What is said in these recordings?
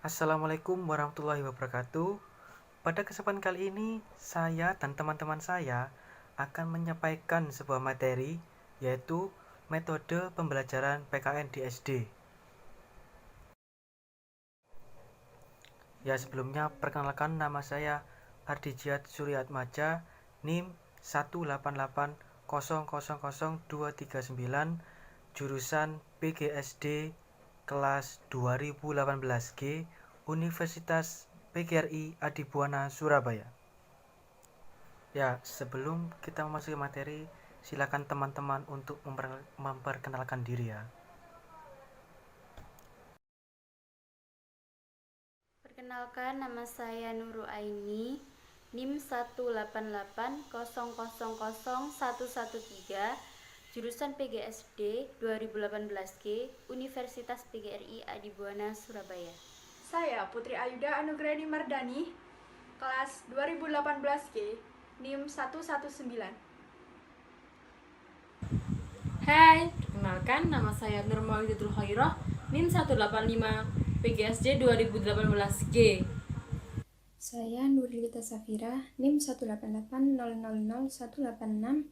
Assalamualaikum warahmatullahi wabarakatuh. Pada kesempatan kali ini, saya dan teman-teman saya akan menyampaikan sebuah materi, yaitu metode pembelajaran PKN di SD. Ya, sebelumnya perkenalkan, nama saya Ardijiat Suryatmaja, NIM 188000239, jurusan PGSD kelas 2018G, Universitas PGRI Adibuana Surabaya. Ya, sebelum kita memasuki materi, silakan teman-teman untuk memperkenalkan diri ya. Perkenalkan, nama saya Nurul Aini, NIM 188000113, jurusan PGSD 2018G, Universitas PGRI Adibuana Surabaya. Saya Putri Ayuda Anugrahani Mardani, kelas 2018G, NIM 119. Hai, perkenalkan nama saya Nur Maulidatul Khairah, NIM 185 PGSD 2018G. Saya Nurlita Safira, NIM 188000186,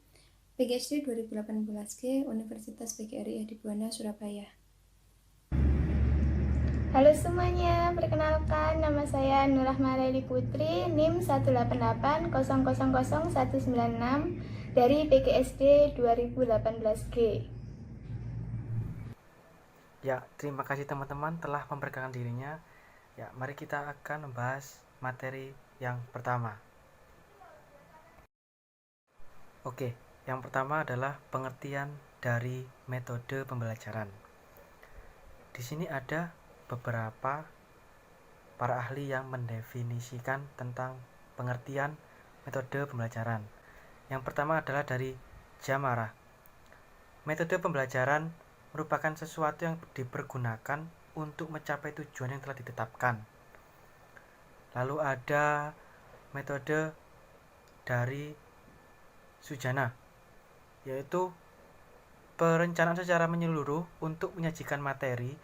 PGSD 2018G, Universitas PGRI Adibuana Surabaya. Halo semuanya, perkenalkan nama saya Nurrahma Laili Putri, NIM 188000196 dari PGSD 2018G. Ya, terima kasih teman-teman telah memperkenalkan dirinya. Ya, mari kita akan membahas materi yang pertama. Oke, yang pertama adalah pengertian dari metode pembelajaran. Di sini ada beberapa para ahli yang mendefinisikan tentang pengertian metode pembelajaran. Yang pertama adalah dari Jamara. Metode pembelajaran merupakan sesuatu yang dipergunakan untuk mencapai tujuan yang telah ditetapkan. Lalu ada metode dari Sujana, yaitu perencanaan secara menyeluruh untuk menyajikan materi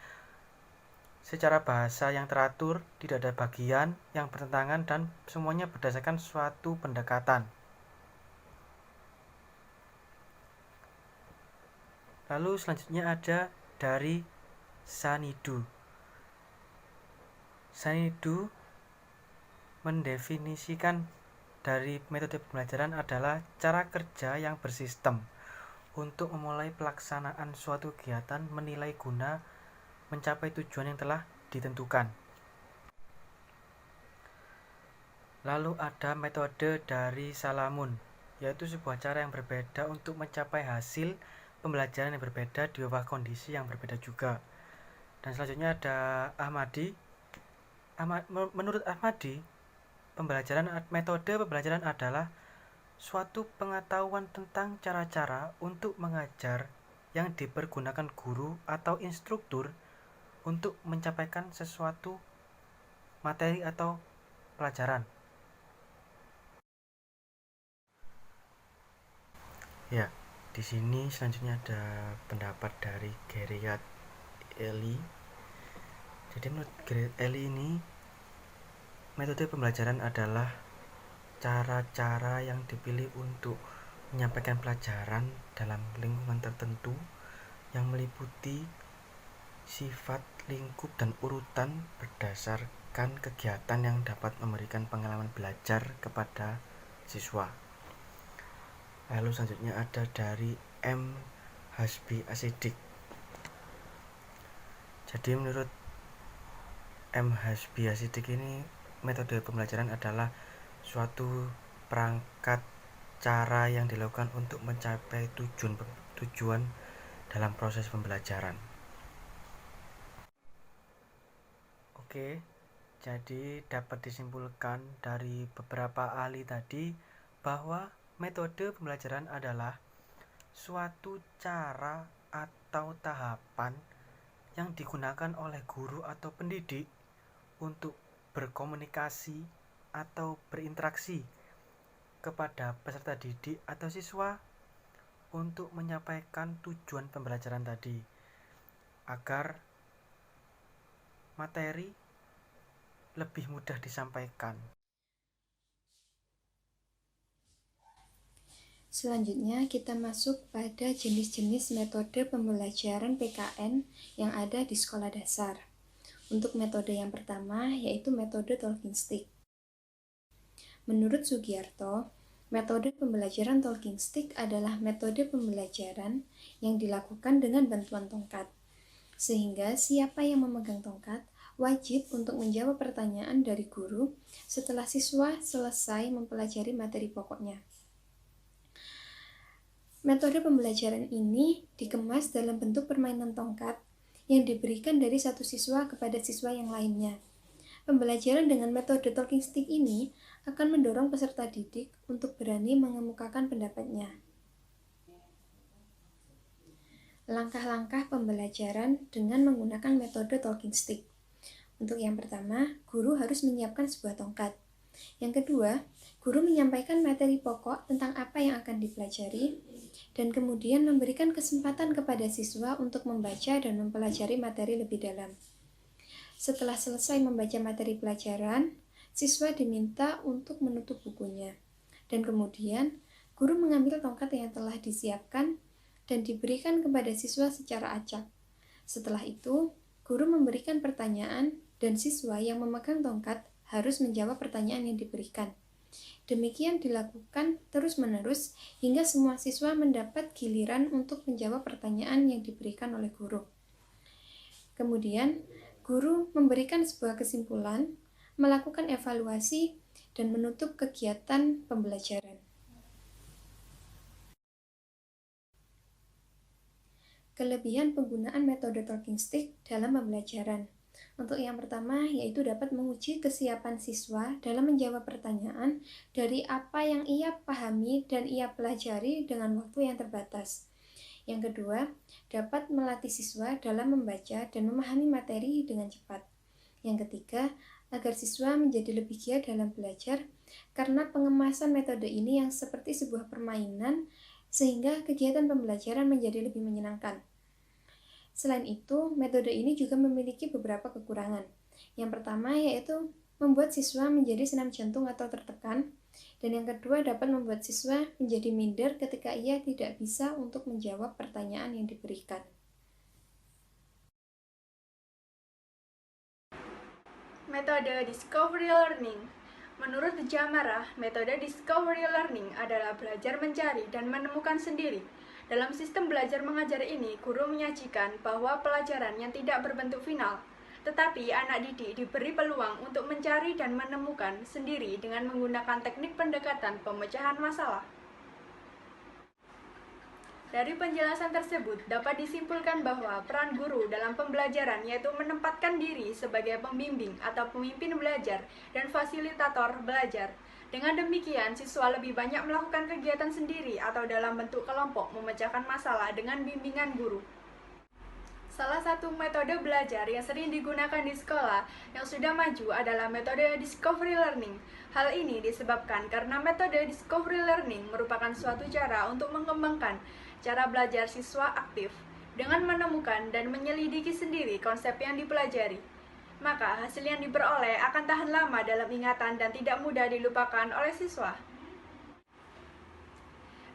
secara bahasa yang teratur, tidak ada bagian yang bertentangan dan semuanya berdasarkan suatu pendekatan. Lalu selanjutnya ada dari Sanidu. Sanidu mendefinisikan dari metode pembelajaran adalah cara kerja yang bersistem untuk memulai pelaksanaan suatu kegiatan menilai guna mencapai tujuan yang telah ditentukan. Lalu ada metode dari Salamun, yaitu sebuah cara yang berbeda untuk mencapai hasil pembelajaran yang berbeda di bawah kondisi yang berbeda juga. Dan selanjutnya ada Ahmadi. Menurut Ahmadi, metode pembelajaran adalah suatu pengetahuan tentang cara-cara untuk mengajar yang dipergunakan guru atau instruktur untuk mencapaikan sesuatu materi atau pelajaran. Ya, di sini selanjutnya ada pendapat dari Gerard Eli. Jadi menurut Gerard Eli ini, metode pembelajaran adalah cara-cara yang dipilih untuk menyampaikan pelajaran dalam lingkungan tertentu yang meliputi sifat, lingkup, dan urutan berdasarkan kegiatan yang dapat memberikan pengalaman belajar kepada siswa. Lalu selanjutnya ada dari M. Hasbi Asidik. Jadi menurut M. Hasbi Asidik ini, metode pembelajaran adalah suatu perangkat cara yang dilakukan untuk mencapai tujuan dalam proses pembelajaran. Oke, jadi dapat disimpulkan dari beberapa ahli tadi bahwa metode pembelajaran adalah suatu cara atau tahapan yang digunakan oleh guru atau pendidik untuk berkomunikasi atau berinteraksi kepada peserta didik atau siswa untuk menyampaikan tujuan pembelajaran tadi, agar materi lebih mudah disampaikan. Selanjutnya kita masuk pada jenis-jenis metode pembelajaran PKN yang ada di sekolah dasar. Untuk metode yang pertama yaitu metode talking stick. Menurut Sugiarto, metode pembelajaran talking stick adalah metode pembelajaran yang dilakukan dengan bantuan tongkat. Sehingga siapa yang memegang tongkat wajib untuk menjawab pertanyaan dari guru setelah siswa selesai mempelajari materi pokoknya. Metode pembelajaran ini dikemas dalam bentuk permainan tongkat yang diberikan dari satu siswa kepada siswa yang lainnya. Pembelajaran dengan metode talking stick ini akan mendorong peserta didik untuk berani mengemukakan pendapatnya. Langkah-langkah pembelajaran dengan menggunakan metode talking stick. Untuk yang pertama, guru harus menyiapkan sebuah tongkat. Yang kedua, guru menyampaikan materi pokok tentang apa yang akan dipelajari, dan kemudian memberikan kesempatan kepada siswa untuk membaca dan mempelajari materi lebih dalam. Setelah selesai membaca materi pelajaran, siswa diminta untuk menutup bukunya, dan kemudian guru mengambil tongkat yang telah disiapkan dan diberikan kepada siswa secara acak. Setelah itu, guru memberikan pertanyaan dan siswa yang memegang tongkat harus menjawab pertanyaan yang diberikan. Demikian dilakukan terus-menerus hingga semua siswa mendapat giliran untuk menjawab pertanyaan yang diberikan oleh guru. Kemudian, guru memberikan sebuah kesimpulan, melakukan evaluasi, dan menutup kegiatan pembelajaran. Kelebihan penggunaan metode talking stick dalam pembelajaran. Untuk yang pertama, yaitu dapat menguji kesiapan siswa dalam menjawab pertanyaan dari apa yang ia pahami dan ia pelajari dengan waktu yang terbatas. Yang kedua, dapat melatih siswa dalam membaca dan memahami materi dengan cepat. Yang ketiga, agar siswa menjadi lebih giat dalam belajar karena pengemasan metode ini yang seperti sebuah permainan sehingga kegiatan pembelajaran menjadi lebih menyenangkan. Selain itu, metode ini juga memiliki beberapa kekurangan. Yang pertama yaitu membuat siswa menjadi senam jantung atau tertekan, dan yang kedua dapat membuat siswa menjadi minder ketika ia tidak bisa untuk menjawab pertanyaan yang diberikan. Metode Discovery Learning. Menurut Jamarah, metode Discovery Learning adalah belajar mencari dan menemukan sendiri. Dalam sistem belajar mengajar ini, guru menyajikan bahwa pelajaran yang tidak berbentuk final, tetapi anak didik diberi peluang untuk mencari dan menemukan sendiri dengan menggunakan teknik pendekatan pemecahan masalah. Dari penjelasan tersebut, dapat disimpulkan bahwa peran guru dalam pembelajaran yaitu menempatkan diri sebagai pembimbing atau pemimpin belajar dan fasilitator belajar. Dengan demikian, siswa lebih banyak melakukan kegiatan sendiri atau dalam bentuk kelompok memecahkan masalah dengan bimbingan guru. Salah satu metode belajar yang sering digunakan di sekolah yang sudah maju adalah metode Discovery Learning. Hal ini disebabkan karena metode Discovery Learning merupakan suatu cara untuk mengembangkan cara belajar siswa aktif dengan menemukan dan menyelidiki sendiri konsep yang dipelajari. Maka hasil yang diperoleh akan tahan lama dalam ingatan dan tidak mudah dilupakan oleh siswa.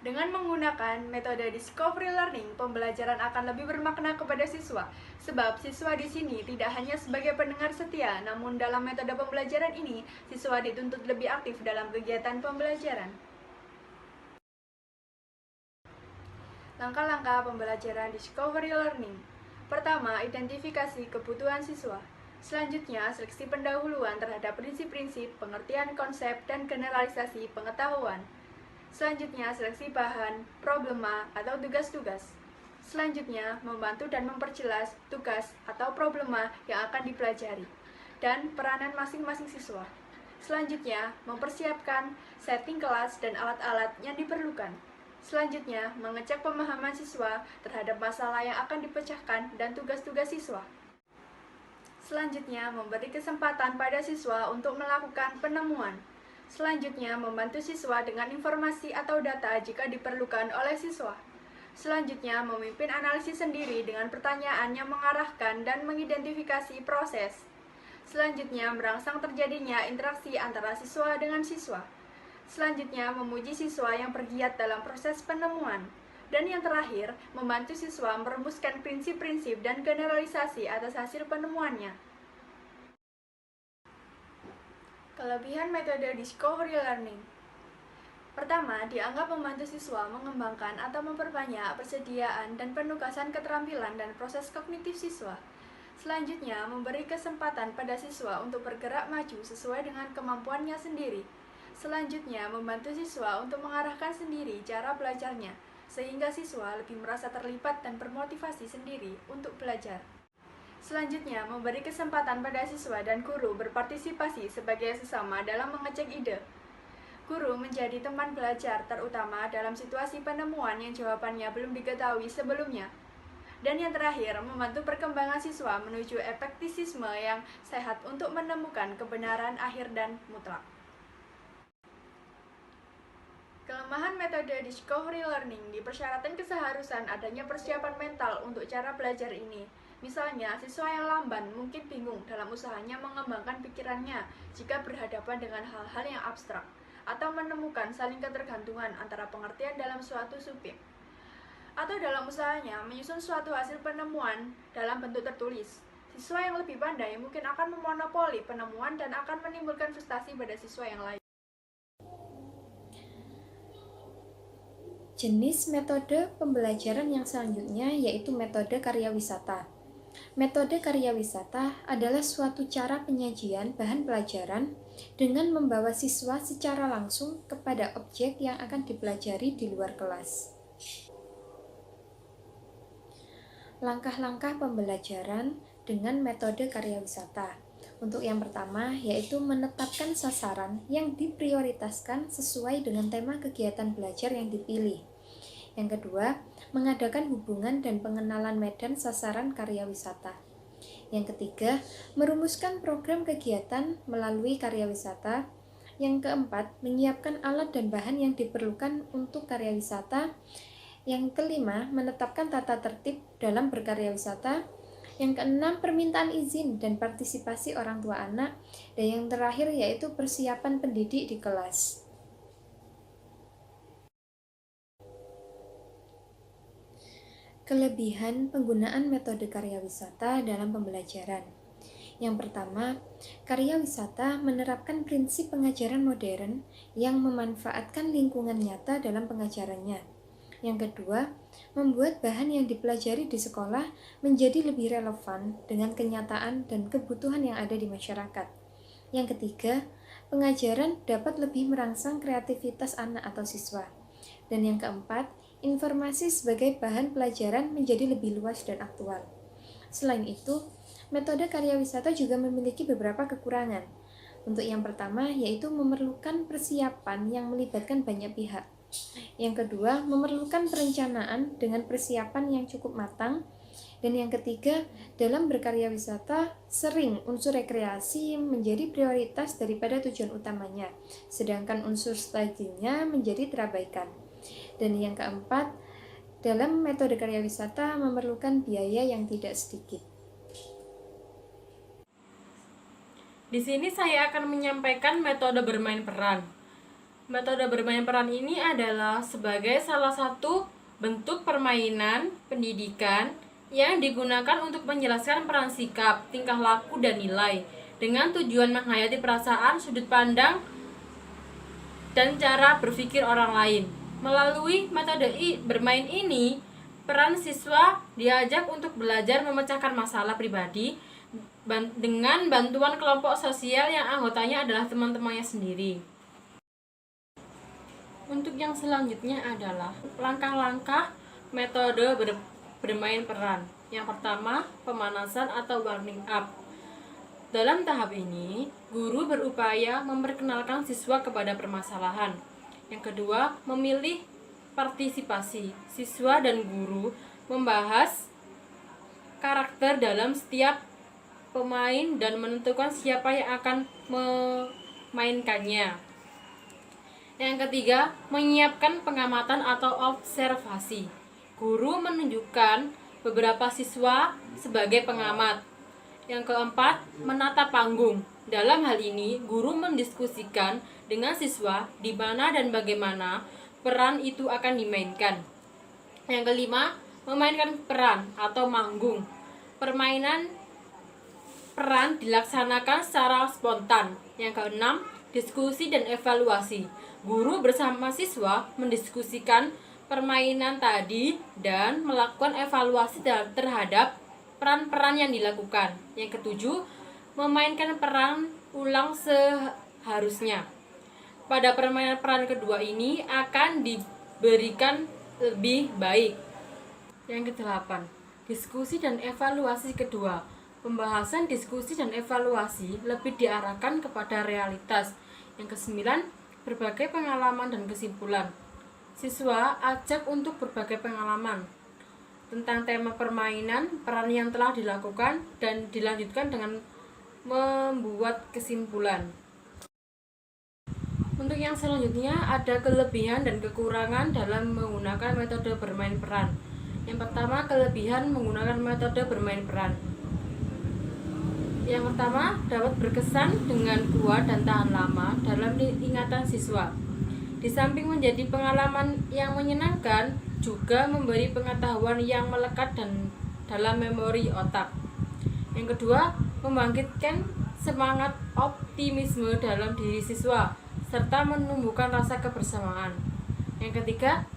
Dengan menggunakan metode Discovery Learning, pembelajaran akan lebih bermakna kepada siswa, sebab siswa di sini tidak hanya sebagai pendengar setia, namun dalam metode pembelajaran ini, siswa dituntut lebih aktif dalam kegiatan pembelajaran. Langkah-langkah pembelajaran Discovery Learning. Pertama, identifikasi kebutuhan siswa. Selanjutnya, seleksi pendahuluan terhadap prinsip-prinsip, pengertian konsep, dan generalisasi pengetahuan. Selanjutnya, seleksi bahan, problema, atau tugas-tugas. Selanjutnya, membantu dan memperjelas tugas atau problema yang akan dipelajari, dan peranan masing-masing siswa. Selanjutnya, mempersiapkan setting kelas dan alat-alat yang diperlukan. Selanjutnya, mengecek pemahaman siswa terhadap masalah yang akan dipecahkan dan tugas-tugas siswa. Selanjutnya, memberi kesempatan pada siswa untuk melakukan penemuan. Selanjutnya, membantu siswa dengan informasi atau data jika diperlukan oleh siswa. Selanjutnya, memimpin analisis sendiri dengan pertanyaan yang mengarahkan dan mengidentifikasi proses. Selanjutnya, merangsang terjadinya interaksi antara siswa dengan siswa. Selanjutnya, memuji siswa yang bergiat dalam proses penemuan. Dan yang terakhir, membantu siswa merumuskan prinsip-prinsip dan generalisasi atas hasil penemuannya. Kelebihan metode discovery learning. Pertama, dianggap membantu siswa mengembangkan atau memperbanyak persediaan dan penugasan keterampilan dan proses kognitif siswa. Selanjutnya, memberi kesempatan pada siswa untuk bergerak maju sesuai dengan kemampuannya sendiri. Selanjutnya, membantu siswa untuk mengarahkan sendiri cara belajarnya, sehingga siswa lebih merasa terlibat dan bermotivasi sendiri untuk belajar. Selanjutnya, memberi kesempatan pada siswa dan guru berpartisipasi sebagai sesama dalam mengecek ide. Guru menjadi teman belajar, terutama dalam situasi penemuan yang jawabannya belum diketahui sebelumnya. Dan yang terakhir, membantu perkembangan siswa menuju epektisisme yang sehat untuk menemukan kebenaran akhir dan mutlak. Kelemahan metode discovery learning dipersyaratkan keseharusan adanya persiapan mental untuk cara belajar ini. Misalnya, siswa yang lamban mungkin bingung dalam usahanya mengembangkan pikirannya jika berhadapan dengan hal-hal yang abstrak, atau menemukan saling ketergantungan antara pengertian dalam suatu subjek. Atau dalam usahanya menyusun suatu hasil penemuan dalam bentuk tertulis. Siswa yang lebih pandai mungkin akan memonopoli penemuan dan akan menimbulkan frustasi pada siswa yang lain. Jenis metode pembelajaran yang selanjutnya yaitu metode karya wisata. Metode karya wisata adalah suatu cara penyajian bahan pelajaran dengan membawa siswa secara langsung kepada objek yang akan dipelajari di luar kelas. Langkah-langkah pembelajaran dengan metode karya wisata. Untuk yang pertama, yaitu menetapkan sasaran yang diprioritaskan sesuai dengan tema kegiatan belajar yang dipilih. Yang kedua, mengadakan hubungan dan pengenalan medan sasaran karya wisata. Yang ketiga, merumuskan program kegiatan melalui karya wisata. Yang keempat, menyiapkan alat dan bahan yang diperlukan untuk karya wisata. Yang kelima, menetapkan tata tertib dalam berkarya wisata. Yang keenam, permintaan izin dan partisipasi orang tua anak. Dan yang terakhir yaitu persiapan pendidik di kelas. Kelebihan penggunaan metode karya wisata dalam pembelajaran. Yang pertama, karya wisata menerapkan prinsip pengajaran modern yang memanfaatkan lingkungan nyata dalam pengajarannya. Yang kedua, membuat bahan yang dipelajari di sekolah menjadi lebih relevan dengan kenyataan dan kebutuhan yang ada di masyarakat. Yang ketiga, pengajaran dapat lebih merangsang kreativitas anak atau siswa. Dan yang keempat, informasi sebagai bahan pelajaran menjadi lebih luas dan aktual. Selain itu, metode karya wisata juga memiliki beberapa kekurangan. Untuk yang pertama, yaitu memerlukan persiapan yang melibatkan banyak pihak. Yang kedua, memerlukan perencanaan dengan persiapan yang cukup matang. Dan yang ketiga, dalam berkarya wisata, sering unsur rekreasi menjadi prioritas daripada tujuan utamanya, sedangkan unsur studinya menjadi terabaikan. Dan yang keempat, dalam metode karya wisata memerlukan biaya yang tidak sedikit. Di sini saya akan menyampaikan metode bermain peran. Metode bermain peran ini adalah sebagai salah satu bentuk permainan pendidikan yang digunakan untuk menjelaskan peran sikap, tingkah laku, dan nilai dengan tujuan menghayati perasaan, sudut pandang, dan cara berpikir orang lain. Melalui metode bermain ini, peran siswa diajak untuk belajar memecahkan masalah pribadi dengan bantuan kelompok sosial yang anggotanya adalah teman-temannya sendiri. Untuk yang selanjutnya adalah langkah-langkah metode bermain peran. Yang pertama, pemanasan atau warming up. Dalam tahap ini, guru berupaya memperkenalkan siswa kepada permasalahan. Yang kedua, memilih partisipasi. Siswa dan guru membahas karakter dalam setiap pemain dan menentukan siapa yang akan memainkannya. Yang ketiga, menyiapkan pengamatan atau observasi. Guru menunjukkan beberapa siswa sebagai pengamat. Yang keempat, menata panggung. Dalam hal ini, guru mendiskusikan dengan siswa di mana dan bagaimana peran itu akan dimainkan. Yang kelima, memainkan peran atau manggung. Permainan peran dilaksanakan secara spontan. Yang keenam, diskusi dan evaluasi. Guru bersama siswa mendiskusikan permainan tadi dan melakukan evaluasi terhadap peran-peran yang dilakukan. Yang ketujuh, memainkan peran ulang seharusnya. Pada permainan peran kedua ini akan diberikan lebih baik. Yang kedelapan, diskusi dan evaluasi kedua. Pembahasan diskusi dan evaluasi lebih diarahkan kepada realitas. Yang kesembilan, berbagai pengalaman dan kesimpulan. Siswa ajak untuk berbagai pengalaman tentang tema permainan, peran yang telah dilakukan, dan dilanjutkan dengan membuat kesimpulan. Untuk yang selanjutnya, ada kelebihan dan kekurangan dalam menggunakan metode bermain peran. Yang pertama, kelebihan menggunakan metode bermain peran. Yang pertama, dapat berkesan dengan kuat dan tahan lama dalam ingatan siswa. Di samping menjadi pengalaman yang menyenangkan, juga memberi pengetahuan yang melekat dan dalam memori otak. Yang kedua, membangkitkan semangat optimisme dalam diri siswa, serta menumbuhkan rasa kebersamaan. Yang ketiga,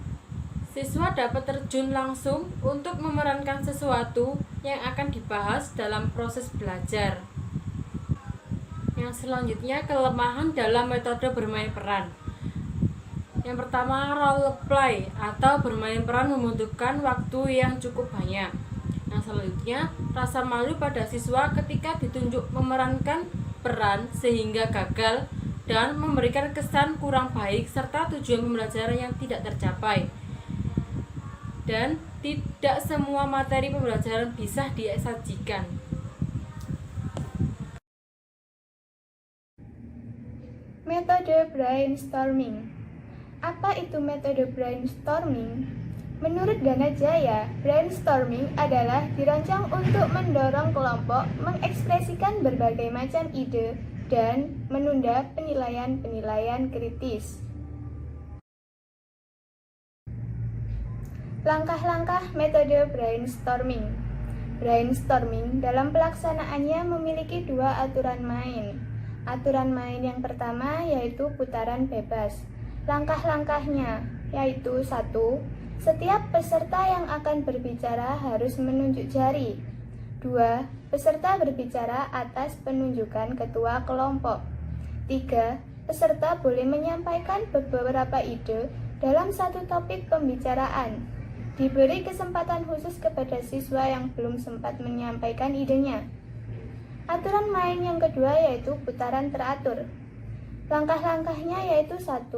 siswa dapat terjun langsung untuk memerankan sesuatu yang akan dibahas dalam proses belajar. Yang selanjutnya, kelemahan dalam metode bermain peran. Yang pertama, role play atau bermain peran membutuhkan waktu yang cukup banyak. Yang selanjutnya, rasa malu pada siswa ketika ditunjuk memerankan peran sehingga gagal dan memberikan kesan kurang baik serta tujuan pembelajaran yang tidak tercapai. Dan tidak semua materi pembelajaran bisa disajikan. Metode brainstorming. Apa itu metode brainstorming? Menurut Ganajaya, brainstorming adalah dirancang untuk mendorong kelompok mengekspresikan berbagai macam ide dan menunda penilaian-penilaian kritis. Langkah-langkah metode brainstorming. Brainstorming dalam pelaksanaannya memiliki dua aturan main. Aturan main yang pertama yaitu putaran bebas. Langkah-langkahnya yaitu 1. Setiap peserta yang akan berbicara harus menunjuk jari. 2. Peserta berbicara atas penunjukan ketua kelompok. 3. Peserta boleh menyampaikan beberapa ide dalam satu topik pembicaraan. Diberi kesempatan khusus kepada siswa yang belum sempat menyampaikan idenya. Aturan main yang kedua yaitu putaran teratur. Langkah-langkahnya yaitu 1.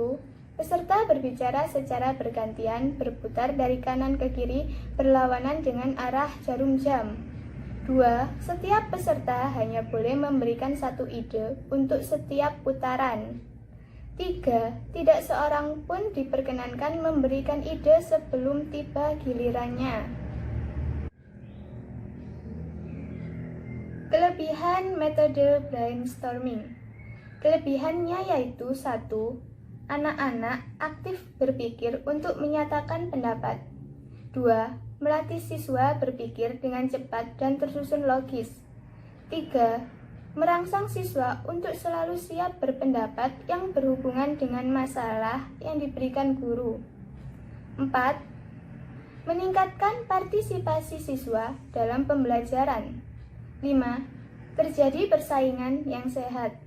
Peserta berbicara secara bergantian berputar dari kanan ke kiri berlawanan dengan arah jarum jam. 2. Setiap peserta hanya boleh memberikan satu ide untuk setiap putaran. 3. Tidak seorang pun diperkenankan memberikan ide sebelum tiba gilirannya. Kelebihan metode brainstorming. Kelebihannya yaitu 1. Anak-anak aktif berpikir untuk menyatakan pendapat. 2. Melatih siswa berpikir dengan cepat dan tersusun logis. 3. Merangsang siswa untuk selalu siap berpendapat yang berhubungan dengan masalah yang diberikan guru. 4. Meningkatkan partisipasi siswa dalam pembelajaran. 5. Terjadi persaingan yang sehat.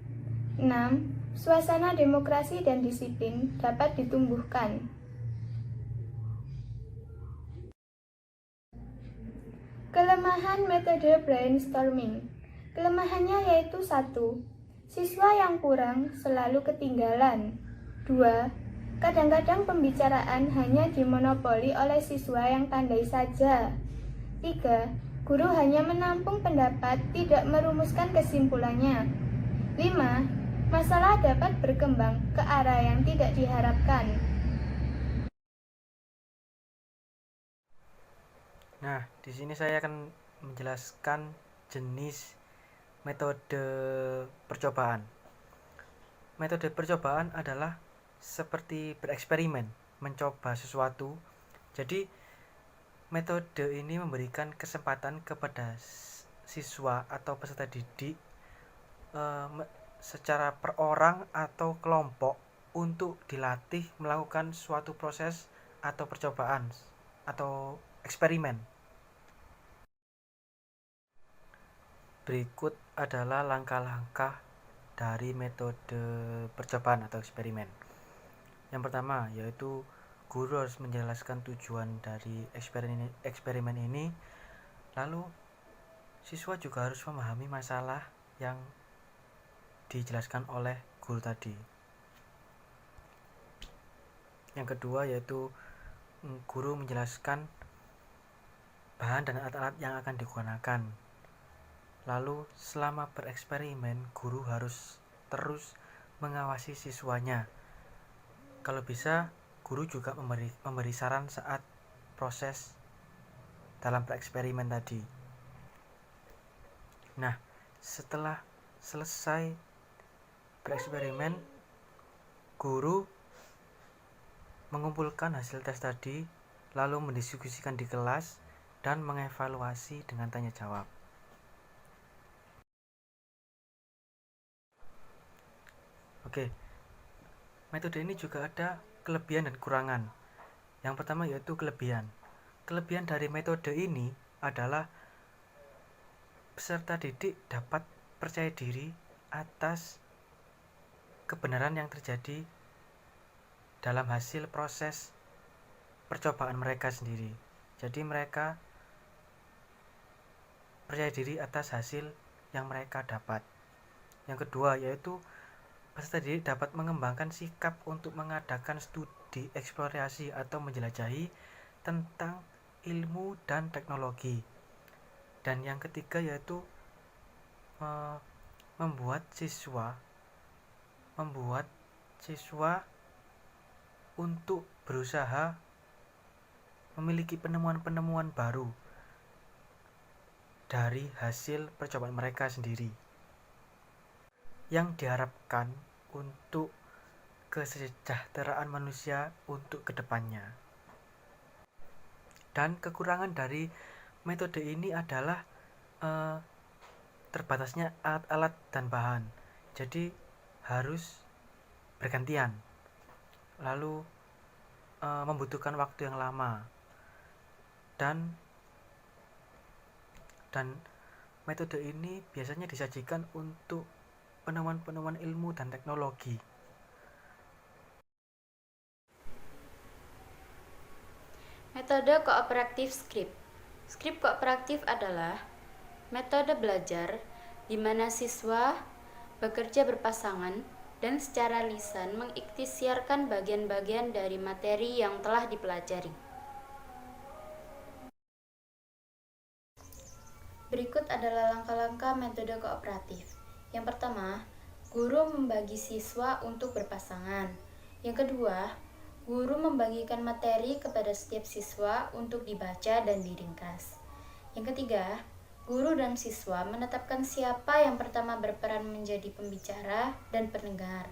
6. Suasana demokrasi dan disiplin dapat ditumbuhkan. Kelemahan metode brainstorming. Kelemahannya yaitu 1. Siswa yang kurang selalu ketinggalan. 2. Kadang-kadang pembicaraan hanya dimonopoli oleh siswa yang pandai saja. 3. Guru hanya menampung pendapat, tidak merumuskan kesimpulannya. 5. Masalah dapat berkembang ke arah yang tidak diharapkan. Nah, di sini saya akan menjelaskan jenis metode percobaan. Metode percobaan adalah seperti bereksperimen, mencoba sesuatu. Jadi metode ini memberikan kesempatan kepada siswa atau peserta didik secara per orang atau kelompok untuk dilatih melakukan suatu proses atau percobaan atau eksperimen. Berikut adalah langkah-langkah dari metode percobaan atau eksperimen. Yang pertama yaitu guru harus menjelaskan tujuan dari eksperimen ini, lalu siswa juga harus memahami masalah yang dijelaskan oleh guru tadi. Yang kedua yaitu guru menjelaskan bahan dan alat-alat yang akan digunakan. Lalu selama bereksperimen, guru harus terus mengawasi siswanya. Kalau bisa, guru juga memberi saran saat proses dalam bereksperimen tadi. Nah, setelah selesai bereksperimen, guru mengumpulkan hasil tes tadi, lalu mendiskusikan di kelas dan mengevaluasi dengan tanya jawab. Oke, metode ini juga ada kelebihan dan kekurangan. Yang pertama yaitu kelebihan. Kelebihan dari metode ini adalah peserta didik dapat percaya diri atas kebenaran yang terjadi dalam hasil proses percobaan mereka sendiri. Jadi mereka percaya diri atas hasil yang mereka dapat. Yang kedua yaitu peserta didik dapat mengembangkan sikap untuk mengadakan studi eksplorasi atau menjelajahi tentang ilmu dan teknologi. Dan yang ketiga yaitu membuat siswa untuk berusaha memiliki penemuan-penemuan baru dari hasil percobaan mereka sendiri, yang diharapkan untuk kesejahteraan manusia untuk kedepannya. Dan kekurangan dari metode ini adalah terbatasnya alat-alat dan bahan. Jadi harus bergantian, lalu membutuhkan waktu yang lama, dan metode ini biasanya disajikan untuk penemuan-penemuan ilmu dan teknologi. Metode kooperatif skrip. Skrip kooperatif adalah metode belajar di mana siswa bekerja berpasangan dan secara lisan mengikhtiarkan bagian-bagian dari materi yang telah dipelajari. Berikut adalah langkah-langkah metode kooperatif. Yang pertama, guru membagi siswa untuk berpasangan. Yang kedua, guru membagikan materi kepada setiap siswa untuk dibaca dan diringkas. Yang ketiga, guru dan siswa menetapkan siapa yang pertama berperan menjadi pembicara dan pendengar.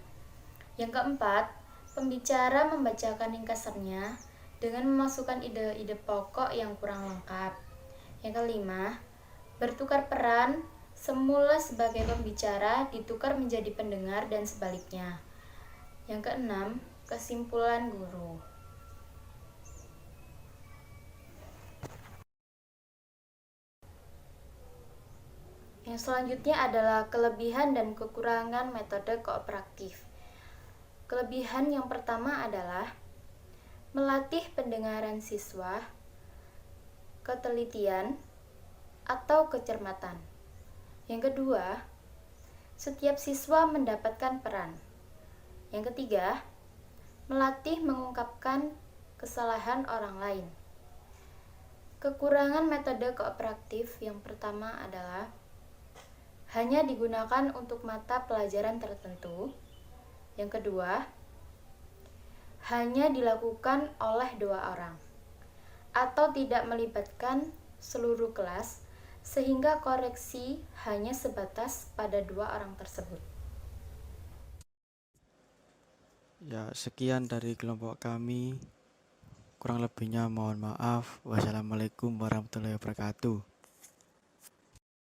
Yang keempat, pembicara membacakan ringkasannya dengan memasukkan ide-ide pokok yang kurang lengkap. Yang kelima, bertukar peran, semula sebagai pembicara ditukar menjadi pendengar dan sebaliknya. Yang keenam, kesimpulan guru. Yang selanjutnya adalah kelebihan dan kekurangan metode kooperatif. Kelebihan yang pertama adalah melatih pendengaran siswa, ketelitian, atau kecermatan. Yang kedua, setiap siswa mendapatkan peran. Yang ketiga, melatih mengungkapkan kesalahan orang lain. Kekurangan metode kooperatif yang pertama adalah hanya digunakan untuk mata pelajaran tertentu. Yang kedua, hanya dilakukan oleh 2 orang atau tidak melibatkan seluruh kelas sehingga koreksi hanya sebatas pada dua orang tersebut. Ya, sekian dari kelompok kami. Kurang lebihnya mohon maaf. Wassalamualaikum warahmatullahi wabarakatuh.